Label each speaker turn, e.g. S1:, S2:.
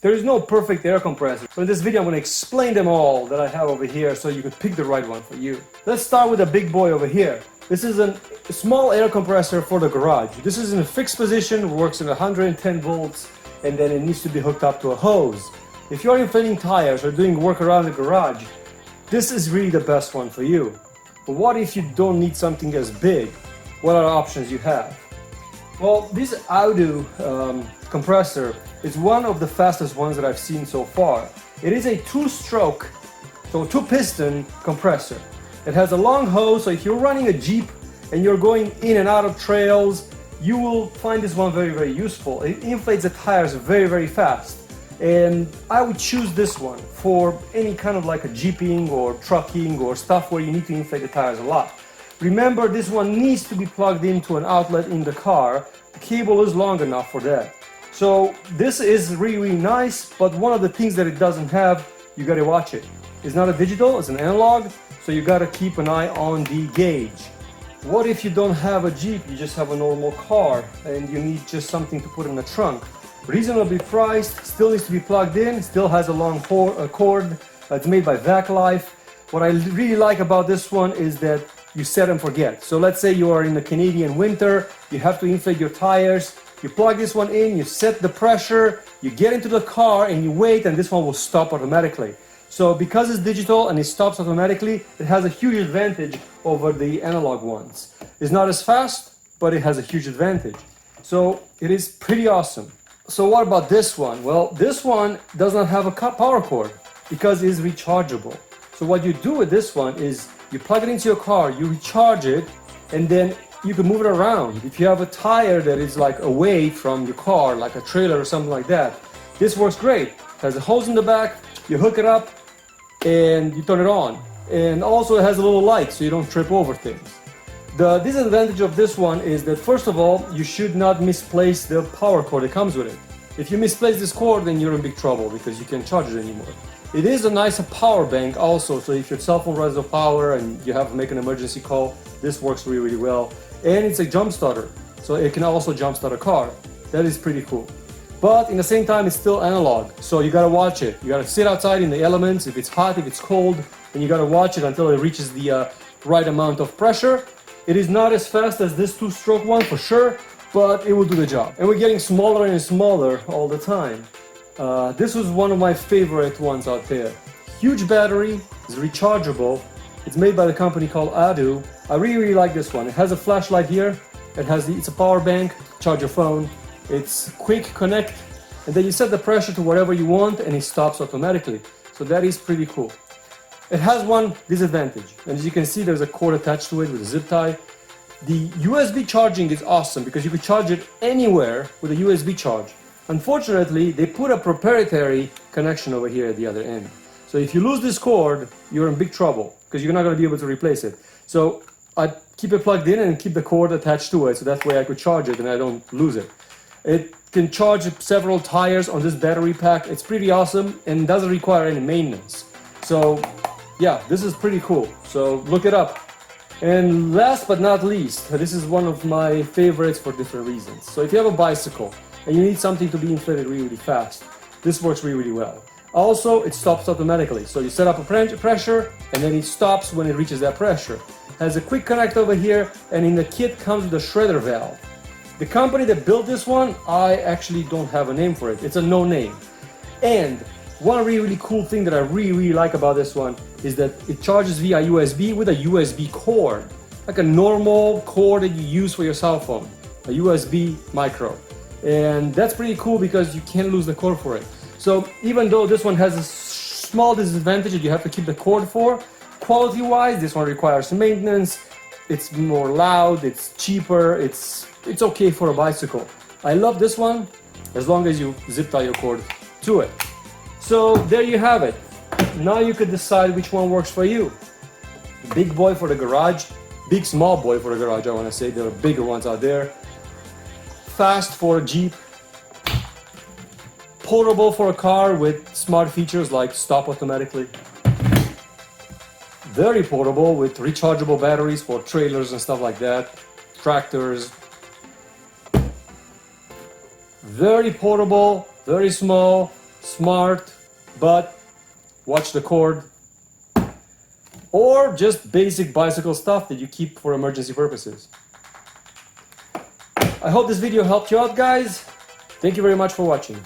S1: There is no perfect air compressor. So in this video, I'm going to explain them all that I have over here so you could pick the right one for you. Let's start with the big boy over here. This is a small air compressor for the garage. This is in a fixed position, works in 110 volts, and then it needs to be hooked up to a hose. If you're inflating tires or doing work around the garage, this is really the best one for you. But what if you don't need something as big? What are the options you have? Well, this Audu compressor is one of the fastest ones that I've seen so far. It is a two-stroke, so two-piston compressor. It has a long hose, so if you're running a Jeep and you're going in and out of trails, you will find this one very, very useful. It inflates the tires very, very fast. And I would choose this one for any kind of like a jeeping or trucking or stuff where you need to inflate the tires a lot. Remember, this one needs to be plugged into an outlet in the car. The cable is long enough for that. So this is really, really nice, but one of the things that it doesn't have, you gotta watch it. It's not a digital, it's an analog, so you gotta keep an eye on the gauge. What if you don't have a Jeep, you just have a normal car and you need just something to put in the trunk? Reasonably priced, still needs to be plugged in, still has a long cord. It's made by Vac Life. What I really like about this one is that you set and forget. So let's say you are in the Canadian winter, you have to inflate your tires, you plug this one in, you set the pressure, you get into the car and you wait, and this one will stop automatically. So because it's digital and it stops automatically, it has a huge advantage over the analog ones. It's not as fast, but it has a huge advantage. So it is pretty awesome. So what about this one? Well, this one does not have a power cord because it is rechargeable. So what you do with this one is you plug it into your car, you recharge it, and then you can move it around. If you have a tire that is like away from your car, like a trailer or something like that, this works great. It has a hose in the back, you hook it up, and you turn it on. And also it has a little light so you don't trip over things. The disadvantage of this one is that, first of all, you should not misplace the power cord that comes with it. If you misplace this cord, then you're in big trouble because you can't charge it anymore. It is a nice power bank also, so if your cell phone runs out of power and you have to make an emergency call, this works really, really well. And it's a jump starter, so it can also jump start a car. That is pretty cool. But in the same time, it's still analog, so you gotta watch it. You gotta sit outside in the elements, if it's hot, if it's cold, and you gotta watch it until it reaches the right amount of pressure. It is not as fast as this two-stroke one for sure, but it will do the job. And we're getting smaller and smaller all the time. This was one of my favorite ones out there. Huge battery, it's rechargeable. It's made by the company called Audu. I really, really like this one. It has a flashlight here. It's a power bank, charge your phone. It's quick connect, and then you set the pressure to whatever you want and it stops automatically. So that is pretty cool. It has one disadvantage, and as you can see, there's a cord attached to it with a zip tie. The USB charging is awesome because you could charge it anywhere with a USB charge. Unfortunately, they put a proprietary connection over here at the other end. So if you lose this cord, you're in big trouble because you're not going to be able to replace it. So I keep it plugged in and keep the cord attached to it, so that way I could charge it and I don't lose it. It can charge several tires on this battery pack. It's pretty awesome and doesn't require any maintenance. So yeah, this is pretty cool. So look it up. And last but not least, this is one of my favorites for different reasons. So if you have a bicycle and you need something to be inflated really, really fast, this works really, really well. Also, it stops automatically. So you set up a pressure and then it stops when it reaches that pressure. It has a quick connect over here, and in the kit comes with a shredder valve. The company that built this one, I actually don't have a name for it. It's a no name. And one really, really cool thing that I really, really like about this one is that it charges via USB with a USB cord, like a normal cord that you use for your cell phone, a USB micro. And that's pretty cool because you can't lose the cord for it. So even though this one has a small disadvantage that you have to keep the cord for, quality-wise, this one requires maintenance. It's more loud, it's cheaper, it's okay for a bicycle. I love this one as long as you zip tie your cord to it. So there you have it. Now you could decide which one works for you. Big boy for the garage, big small boy for the garage, I want to say. There are bigger ones out there. Fast for a Jeep. Portable for a car with smart features like stop automatically. Very portable with rechargeable batteries for trailers and stuff like that. Tractors. Very portable, very small, smart, but watch the cord, or just basic bicycle stuff that you keep for emergency purposes. I hope this video helped you out, guys. Thank you very much for watching.